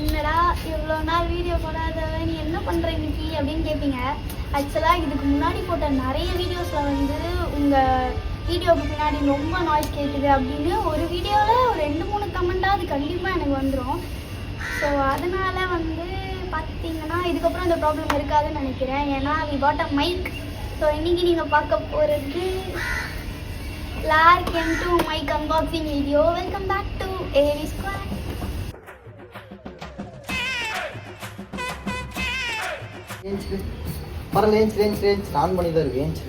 என்னடா இவ்வளோ நாள் வீடியோ போடாத நீ என்ன பண்ணுற இன்னைக்கு அப்படின்னு கேட்பீங்க. ஆக்சுவலாக இதுக்கு முன்னாடி போட்ட நிறைய வீடியோஸில் வந்து உங்கள் வீடியோவுக்கு பின்னாடி ரொம்ப நாய்ஸ் கேட்குது அப்படின்னு ஒரு வீடியோவில் ஒரு 2-3 கமெண்ட்டாக கண்டிப்பாக எனக்கு வந்துடும். ஸோ அதனால் வந்து பார்த்தீங்கன்னா இதுக்கப்புறம் இந்த ப்ராப்ளம் இருக்காதுன்னு நினைக்கிறேன். ஏன்னா we got a mic. So இன்றைக்கி நீங்கள் பார்க்க போகிறது Lark M2 mic unboxing video. Welcome back to AV Squad. Range நான் பண்ணி தான் ரேஞ்ச்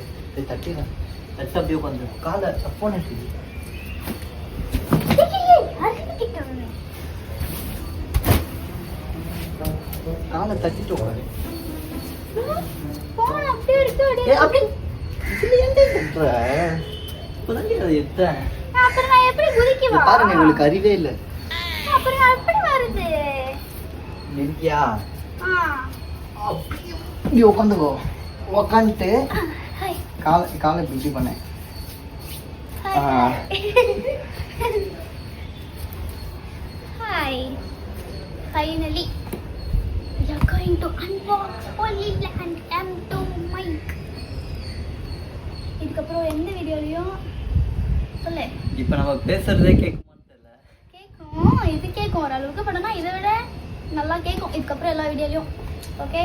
தட்டினா தட்டு அப்படியே உட்காந்து காலை ஃபோன் எடுத்து காலை தட்டிட்டு உட்காரு. ஃபோன் அப்படியே இருக்கு. அப்படி இதுல ஏன்டா பண்ற? இப்போதாண்டி அதை எடுத்தேன். அப்புறம் நான் எப்படி குதிக்கவா? பாருங்க உங்களுக்கு அறிவே இல்லை. அப்புறம் நான் எப்படி வருது? நிற்கியா? இப்படி உட்காந்துக்கோ. உட்காந்துட்டு காலை இப்படி பண்ணேன். Hi. Finally, we are going to unbox Polyland M2 mic. இதுக்கப்புறம் எந்த வீடியோலையும் சொல்லு. இப்போ நம்ம பேசுறதே கேட்குமான்னு தெரியல. கேட்கும், இது கேட்கும் ஓரளவுக்கு. படனா இதை விட நல்லா கேட்கும் இதுக்கப்புறம் எல்லா வீடியோலையும். Okay,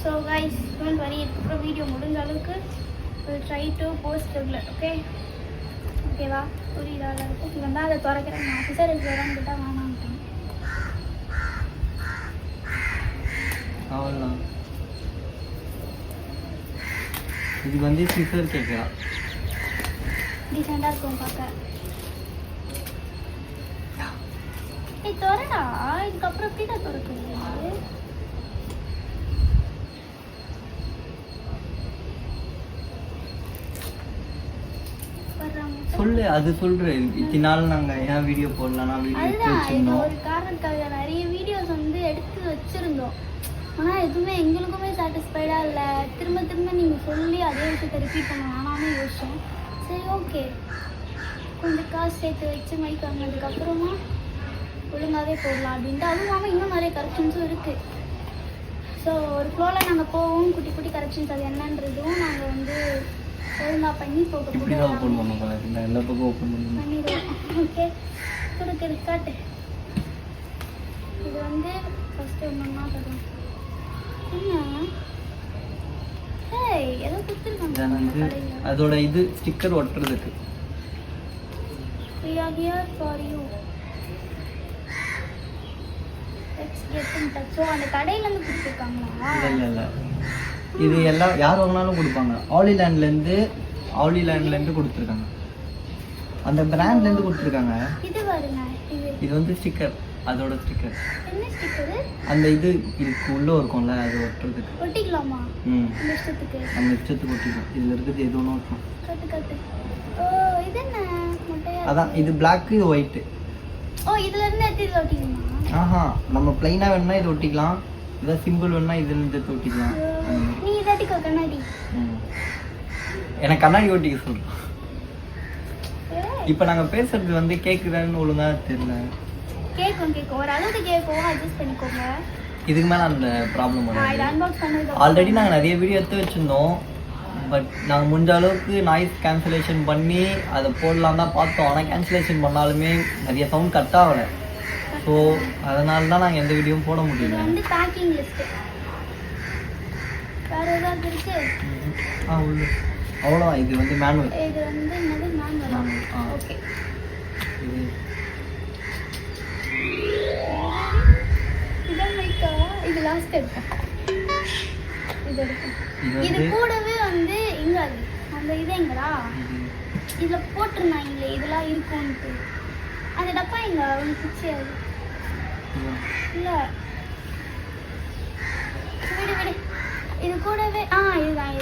so guys don't worry. இதுக்கப்புறம் வீடியோ முடிஞ்ச அளவுக்கு will try to post regular. ஓகேவா? புரியுதா? இது வந்து அதை திறக்கிறேன். நான் ஆஃபீஸர் வரான்னு கேட்டால் வேணான்ட்டேன். அவ்வளோதான். இது வந்து சிசர் கேட்குறா. டீசெண்டாக இருக்கும் பார்க்க. ஏய் திறடா. இதுக்கப்புறம் எப்படி தான் திறக்குது? சொல்லு, அது சொல்கிறேன். இத்தனை நாள் நாங்கள் ஏன் வீடியோ போடலாம், நான் வீடியோ எடுத்து அதுதான் இது வச்சுருந்தோம். ஒரு காரணத்துக்காக நிறைய வீடியோஸ் வந்து எடுத்து வச்சுருந்தோம். ஆனால் எதுவுமே எங்களுக்குமே சாட்டிஸ்ஃபைடாக இல்லை. திரும்ப திரும்ப நீங்கள் சொல்லி அதே விஷயத்தை ரிப்பீட் பண்ண வேணாம்னு யோசித்தோம். சரி ஓகே, கொஞ்சம் காசு சேர்த்து வச்சு மைக் வாங்கினதுக்கப்புறமா ஒழுங்காகவே போடலாம் அப்படின்ட்டு. அதுவும் இல்லாமல் இன்னும் நிறைய கரெக்ஷன்ஸும் இருக்குது. ஸோ ஒரு ஃப்ளோவில் நாங்கள் போவோம். குட்டி குட்டி கரெக்ஷன்ஸ் அது என்னன்றதும் நாங்கள் வந்து ஒழுங்காக பண்ணி போட்டு இப்படி தான் ஓப்பன் பண்ணுவோம். நான் எல்லா பக்கம் ஓப்பன் பண்ணிடுவோம். ஓகே, கொடுக்குறது காட்டு. இது வந்து ஃபஸ்ட்டு ஒன்றா தரும். என்ன ஏய் ஏதோ கொடுத்துருக்காங்க. அதோட இது ஸ்டிக்கர் ஒட்டுறதுக்கு. We are here for you. Let's get in touch. So அந்த கடையிலேருந்து கொடுத்துருக்காங்களா? இல்லை இது எல்லாம் யார் வாங்கினாலும் கொடுப்பாங்க. ஆலிலேண்ட்லேருந்து கொடுத்துருக்காங்க. அந்த பிராண்ட்லேருந்து கொடுத்துருக்காங்க. இது பாருங்க, இது வந்து ஸ்டிக்கர். அதோட ஸ்டிக்கர். என்ன ஸ்டிக்கரு? அந்த இதுக்கு உள்ளே இருக்கும்ல, அது ஒட்டுறதுக்கு. ஒட்டிக்கலாமா? இந்த இஷ்டத்துக்கு நம்ம இஷ்டத்துக்கு ஒட்டிக்கலாம். இதில் இருக்கிறது எது ஒன்றும் இருக்கும். கட்டு. ஓ இது என்ன முட்டையா? அதான் இது பிளாக், இது ஒயிட்டு. ஓ இதுல இருந்து எடுத்து இதில் ஒட்டிக்கணுமா? ஆஹா, நம்ம பிளைனாக வேணும்னா இது ஒட்டிக்கலாம். இதான் சிம்பிள் வேணும்னா இதில் எடுத்து ஒட்டிக்கலாம். நீ இதாட்டிக்கோ கண்ணாடி. எனக்கு கண்ணாடி ஒட்டிக்க சொல்கிறோம். இப்போ நாங்கள் பேசுறது வந்து கேட்குதான்னு ஒழுங்காக தெரியல. கேட்கும் ஓரளவுக்கு கேட்கும். அட்ஜஸ்ட் பண்ணிக்கோங்க. இதுக்கு மேலே அந்த ப்ராப்ளம் நான் இதை அன்பாக்ஸ் பண்ணது ஆல்ரெடி நாங்கள் நிறைய வீடியோ எடுத்து வச்சுருந்தோம். பட் நாங்கள் முடிஞ்ச அளவுக்கு நாய்ஸ் கேன்சலேஷன் பண்ணி அதை போடலாம் தான் பார்த்தோம். ஆனால் கேன்சலேஷன் பண்ணாலுமே நிறைய சவுண்ட் கட் ஆகலை. ஸோ அதனால தான் நாங்கள் எந்த வீடியோவும் போட முடியல. இது வந்து பேக்கிங் லிஸ்ட்டு. வேறு ஏதாவது இருக்கு? உள்ள அவ்வளோதான். இது வந்து மேனுவல். இது வந்து என்னது? மேனுவல். ஓகே, இதான் மைக்கா? இது லாஸ்ட் எடுப்பேன். இது எடுப்பேன். இது கூடவே வந்து இங்க அந்த இது எங்கடா இதில் போட்டிருந்தாங்களே இதெல்லாம் இருக்கும்ட்டு. அந்த டப்பா எங்க ஒன்று பிடிச்சி அது இல்லை விடு. இது கூடவே இதுதான்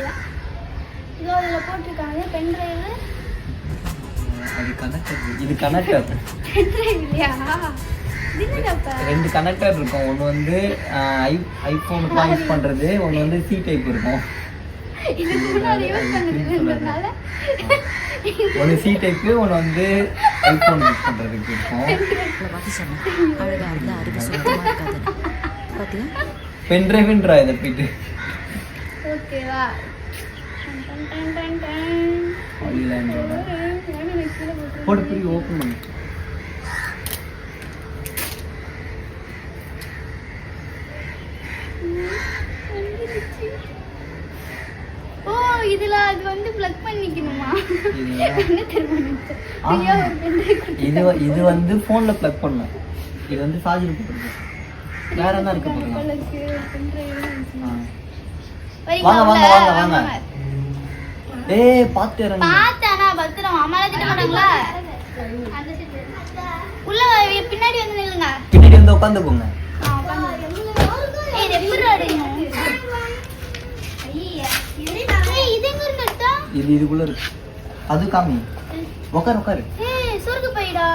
இதோ இதில் போட்டிருக்காங்க. Pen drive. அது கனெக்டர். இது கனெக்டர். பென் டிரைவ் இல்லையா? ரெண்டு கனெக்டர் இருக்கும். ஒன்று வந்து ஐஃபோனுக்குலாம் யூஸ் பண்ணுறது, ஒன்று வந்து சி டைப் இருக்கும். இதுக்கு முன்னாடி யூஸ் பண்ணதுனால ஒன்று சி டைப்பு, ஒன்று வந்து ஐஃபோன் யூஸ் பண்ணுறதுக்கு இருக்கும். அழகா இருந்தா அறிவு சுத்தமா இருக்காது பாத்தியா பென்ட்ரைவ்ன்றா இதை போயிட்டு ஓகேவா போட்டு போய் ஓப்பன் பண்ணு. ஓ இதுல அது வந்து ப்ளக் பண்ணிக்கணுமா? இதுல- என்ன தெரியுமா? ஐயோ, இது வந்து ஃபோனில் ப்ளக் பண்ணும். இது வந்து சார்ஜர் போட்டுருக்கு. வேற என்ன இருக்கு பாருங்க. வாங்க வாங்க வாங்க வாங்க. ஏய் பார்த்து இறங்க. பாத்தானா பத்திரம் அம்மால திட்ட மாட்டாங்களா? உள்ள பின்னாடி வந்து நில்லுங்க. பின்னாடி வந்து உட்காந்துக்கோங்க. ஏய் ரெப்பர் ஆடுங்க. ஏய் இது எங்க இருக்கா? இது இதுக்குள்ள இருக்கு. அது காமி. உட்காரு. ஏய் சொர்க்க பைடா.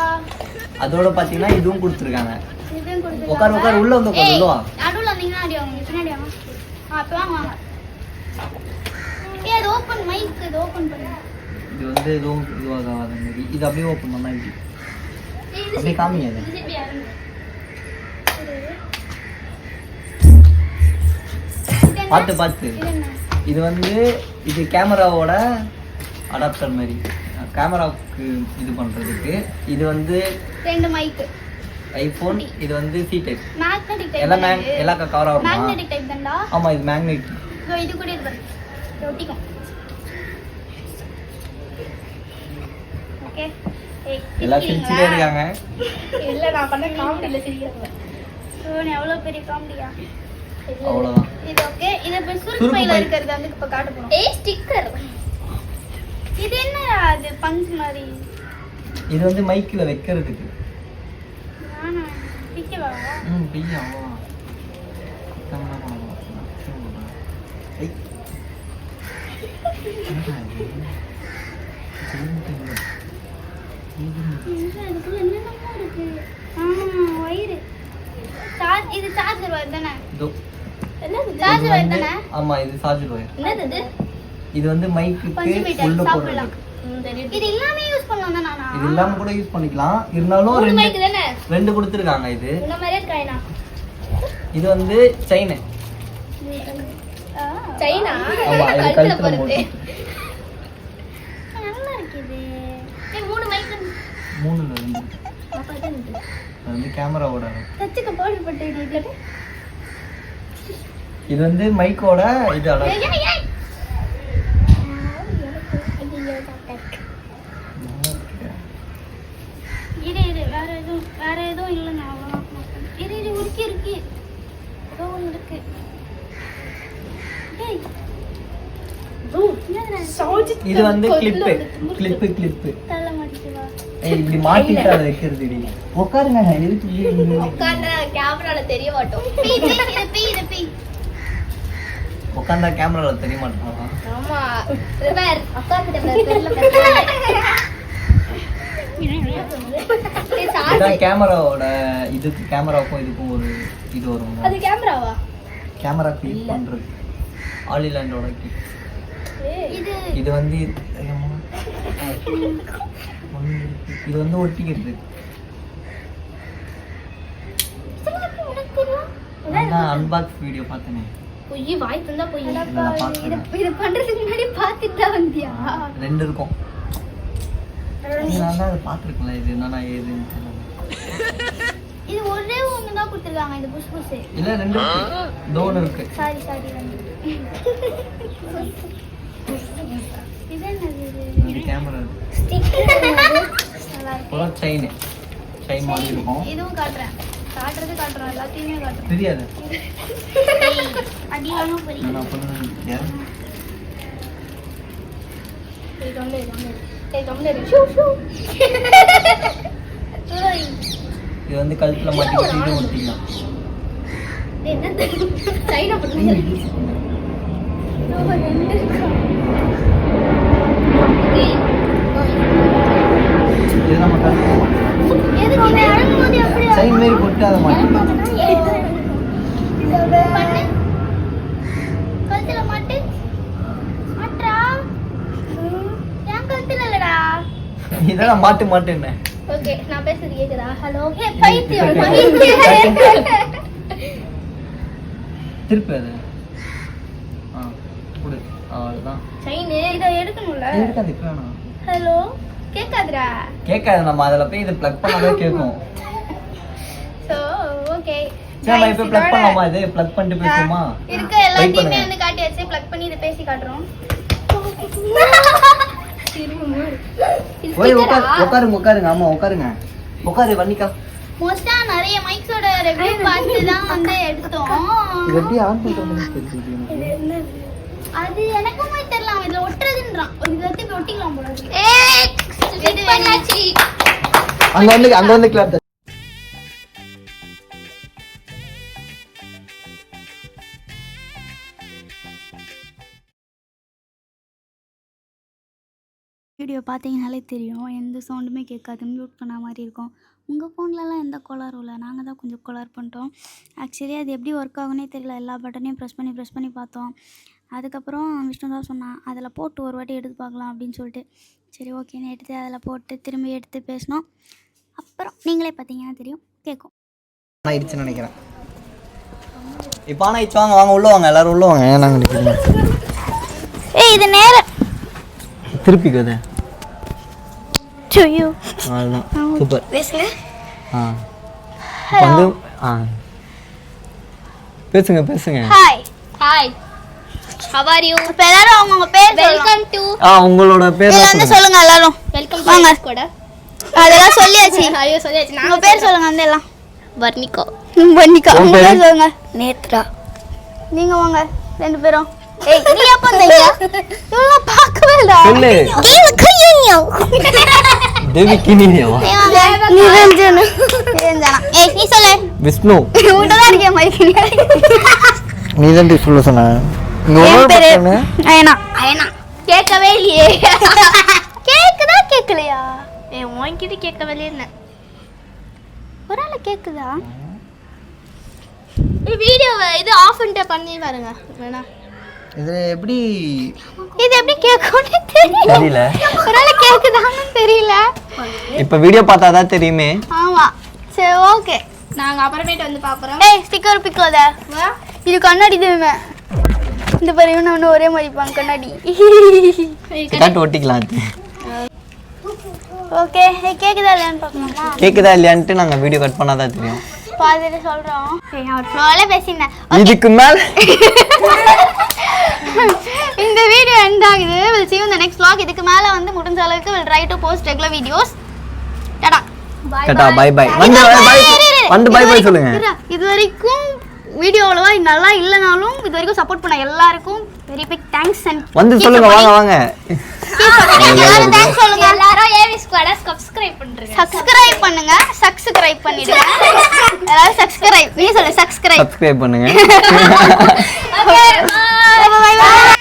அதோட பாத்தீங்கன்னா இதுவும் கொடுத்துருக்காங்க. இதுவும் கொடுத்துருக்காங்க. உட்காரு உள்ள வந்து உட்காரு உள்ள வா. நடுவுல வந்தீங்கன்னா அடி வாங்க. பின்னாடி வாங்க. அப்ப வாங்க. ஏய் அது ஓபன் மைக் இது ஓபன் பண்ணு. இது வந்து எதுவும் இதுவாகாத மாதிரி. இது அப்படியே ஓப்பன் பண்ணா இப்படி. ஏய் இது அப்படியே காமிங்க அது. இது எப்படி ஆரம்பி? பார்த்து இது வந்து இது கேமராவோட அடாப்டர் மாதிரி. கேமராவுக்கு இது பண்றதுக்கு. இது வந்து ரெண்டு மைக். ஐபோன். இது வந்து சி டைப். Magnetic type. எல்லாம் கவர் ஆகுமா? மேக்னெட்டிக் டைப் தான்டா. ஆமா இது மேக்னெட். இது கூட இருக்கு. ஒட்டிக்கும். ஓகே. எல்லாம் சிரிச்சிட்டே இருக்காங்க. இல்ல நான் பண்ண காமெடில சிரிக்கிறாங்க. ஓ நீ அவ்வளவு பெரிய காமெடியா? அவ்வளவுதான். இது ஓகே. இது இப்ப சுருக்கு பையில இருக்கிறது வந்து இப்ப காட்ட போறோம். ஏய் ஸ்டிக்கர். இது என்ன அது பஞ்ச் மாதிரி? இது வந்து மைக்ல வைக்கிறதுக்கு. நானா பிக்கவா? பிய்யா. கேமரா பண்ணலாம். ஐ. இதுக்குள்ள என்னென்னமோ இருக்கு. வயிறு. இது சார்ஜர் வயர் தானே? இதோ. என்னது சார்ஜர் வயர் தானே? ஆமா இது சார்ஜர் வயர். என்னது இது? இது வந்து மைக்குக்கு உள்ள போடுறது. இது எல்லாமே யூஸ் பண்ணலாம் தான் நானா? இது இல்லாம கூட யூஸ் பண்ணிக்கலாம். இருந்தாலும் மூணு மைக் தானே? ரெண்டு கொடுத்துருக்காங்க. இது இந்த மாதிரியே இருக்காயினா? இது வந்து செயின். சைனா? ஆமா இது கழுத்துல போட்டு. நல்லா இருக்குது. ஏய் மூணு மைக். மூணுல ரெண்டு. அப்ப அது அது வந்து கேமராவோட. டச்சுக்கு போடு போட்டு இது. இது வந்து மைக்கோட இது அட. இரு வேற எதுவும் இல்லைங்க அவ்வளோதான். இரு இருக்கு ஏதோ ஒன்று இருக்கு. ஏய் இது வந்து கிளிப்பு. தள்ள மாட்டேங்குவா. ஏய் இப்படி மாட்டிட்டு அதை வைக்கிறது டி. உட்காருங்க எதுக்கு உட்கார்ந்தா கேமரால தெரிய மாட்டோம். பீ உட்கார்ந்தா கேமரால தெரிய மாட்டோம். ஆமா ரிவர் உட்கார்ந்துட்ட தெரியல. இதான் கேமராவோட. இதுக்கு கேமராவுக்கும் இதுக்கும் ஒரு இது வரும். அது கேமராவா? கேமரா கிளிக் பண்றது. ஆலிலாண்டோட கிளிக். இது வந்து இது வந்து ஒட்டிக்கிறது. நான் அன்பாக்ஸ் வீடியோ பார்த்தேனே. பொய் வாய் தந்தா பொய். நான் பார்த்தேன். இது பண்றதுக்கு முன்னாடி பார்த்துட்டு தான் வந்தியா? ரெண்டு இருக்கும். நான் தான் அதை பார்த்துருக்கல. இது என்னன்னா ஏதுன்னு தெரியல. இது ஒரே ஒன்று தான் கொடுத்துருக்காங்க. இது புஷ் இல்லை ரெண்டு இருக்கு. டோன் இருக்கு. சாரி இது என்னது இது கேமரா. நல்லா இருக்கு. அப்புறம் செயின் மாதிரி இருக்கும். இதுவும் காட்டுறோம் எல்லாத்தையுமே காட்டுறோம். தெரியாது. அடிவாங்க போறீங்க. நான் பண்ணுவேன். இது வந்து கழுத்துல மாட்டிக்கிட்டு இது ஒட்டிக்கலாம். சைனா பண்ணுங்க. இது நம்ம கழுத்துல செயின் மாரி போட்டு அதை மாட்டிக்கலாம். கழுத்துல மாட்டு மாட்டா. என் கழுத்துல இல்லடா. இதான் மாட்டேன்னு ஓகே நான் பேசுறது கேக்குதா ஹலோ ஹே பைத்தியம் திருப்பி அது கொடு அவ்வளோதான் செயின் இதை எடுக்கணும்ல இருக்காது இப்போ வேணாம் ஹலோ கேட்காதுடா கேட்காது நம்ம அதில் போய் இது ப்ளக் பண்ணாலே கேட்கும் சோ ஓகே சரி நம்ம இப்போ ப்ளக் பண்ணலாமா இது ப்ளக் பண்ணிட்டு பேசுவோமா இருக்க எல்லாத்தையுமே வந்து காட்டியாச்சு ப்ளக் பண்ணி இதை பேசி காட்டுறோம் ஓய் உட்காருங்க ஆமா உட்காரு வண்டிக்கா மோஸ்டா நிறைய மைக்ஸோட ரிவ்யூ பார்த்து தான் வந்து எடுத்தோம் இது எப்படி ஆன் பண்றது அது எனக்குமே தெரியல இதுல ஒட்டுறதுன்றான் ஒரு இதை எடுத்து போய் ஒட்டிக்கலாம் போல இது பண்ணாச்சு அங்க வந்து கிளாப் வீடியோ பார்த்தீங்கனாலே தெரியும் எந்த சவுண்டுமே கேட்காது மியூட் பண்ண மாதிரி இருக்கும் உங்கள் ஃபோன்லலாம் எந்த கோளாறும் இல்லை நாங்கள் தான் கொஞ்சம் கோளாறு பண்ணிட்டோம் ஆக்சுவலி அது எப்படி ஒர்க் ஆகுனே தெரியல எல்லா பட்டனையும் ப்ரெஸ் பண்ணி பார்த்தோம் அதுக்கப்புறம் விஷ்ணு தான் சொன்னான் அதில் போட்டு ஒரு வாட்டி எடுத்து பார்க்கலாம் அப்படின்னு சொல்லிட்டு சரி ஓகேன்னு எடுத்து அதில் போட்டு திரும்பி எடுத்து பேசினோம் அப்புறம் நீங்களே பார்த்தீங்கன்னா தெரியும் கேட்கும் ஆயிடுச்சுன்னு நினைக்கிறேன் இப்போ ஆயிடுச்சு வாங்க உள்ள வாங்க எல்லாரும் உள்ள வாங்க நாங்கள் நிற்கிறோம் இது நேரம் திருப்பி கதை ஐயோ அவ்வளோதான் சூப்பர் பேசுங்க வந்து பேசுங்க ஹாய் how are you இப்ப எல்லாரும் அவங்க பேர் வெல்கம் டு உங்களோட பேர் வந்து சொல்லுங்க எல்லாரும் வெல்கம் வாங்க கூட அதெல்லாம் சொல்லியாச்சு ஐயோ சொல்லியாச்சு உங்க பேர் சொல்லுங்க வந்து எல்லாம் வர்ணிகா உங்க பேர் சொல்லுங்க நேத்ரா நீங்க வாங்க ரெண்டு பேரும் ஏய் நீ எப்ப வந்தீங்க இவங்க பார்க்கவே இல்ல சொல்லு தேவிக்கு நீவா நிரஞ்சனா ஏய் நீ சொல்லு விஷ்ணு உடனே இருக்கே மைக் நீ தான் சொல்ல சொன்ன என் பேரு அயனா கேட்கவே இல்லையே கேட்கலையா ஏய் உன்கிட்ட கேட்கவே இல்ல ஒரு ஆளு கேக்குதா வீடியோ இது ஆஃப் பண்ணி பாருங்க வேணா இது எப்படி கேட்கும்னு தெரியல ஒரு ஆளு கேக்குதான்னு தெரியல இப்ப வீடியோ பார்த்தா தான் தெரியுமே ஆமா சரி ஓகே நாங்க அப்புறமேட்டு வந்து பாக்குறோம் ஏய் ஸ்டிக்கர் பிக்கோத இது கண்ணாடி தேவை இந்த பாரு இவன ஒரே மாதிரி பாங்க கண்ணாடி கட் ஒட்டிக்கலாம் ஓகே கேக்குதா இல்லையான்னு பார்க்கலாமா கேக்குதா இல்லையான்ட்டு நாங்க வீடியோ கட் பண்ணாதான் தெரியும் பாதியில சொல்றோம் சரி அவர் ஃப்ளோல பேசினேன் இதுக்கு மேல இந்த வீடியோ எண்ட் ஆகுது we'll see you in the next vlog இதுக்கு மேல வந்து முடிஞ்ச அளவுக்கு we'll try to post regular videos டாடா பை பை வந்து பை பை சொல்லுங்க இது வரைக்கும் வீடியோ அவ்வளவா நல்லா இல்லனாலும் இது வரைக்கும் சப்போர்ட் பண்ண எல்லாருக்கும் வெரி பிக் தேங்க்ஸ் அண்ட் வந்து சொல்லுங்க வாங்க எல்லாரும் தேங்க்ஸ் சொல்லுங்க எல்லாரும் ஏவி ஸ்குவாட சப்ஸ்கிரைப் பண்ணுங்க சப்ஸ்கிரைப் பண்ணிடுங்க எல்லாரும் சப்ஸ்கிரைப் நீ சொல்லு சப்ஸ்கிரைப் பண்ணுங்க ஓகே பை பை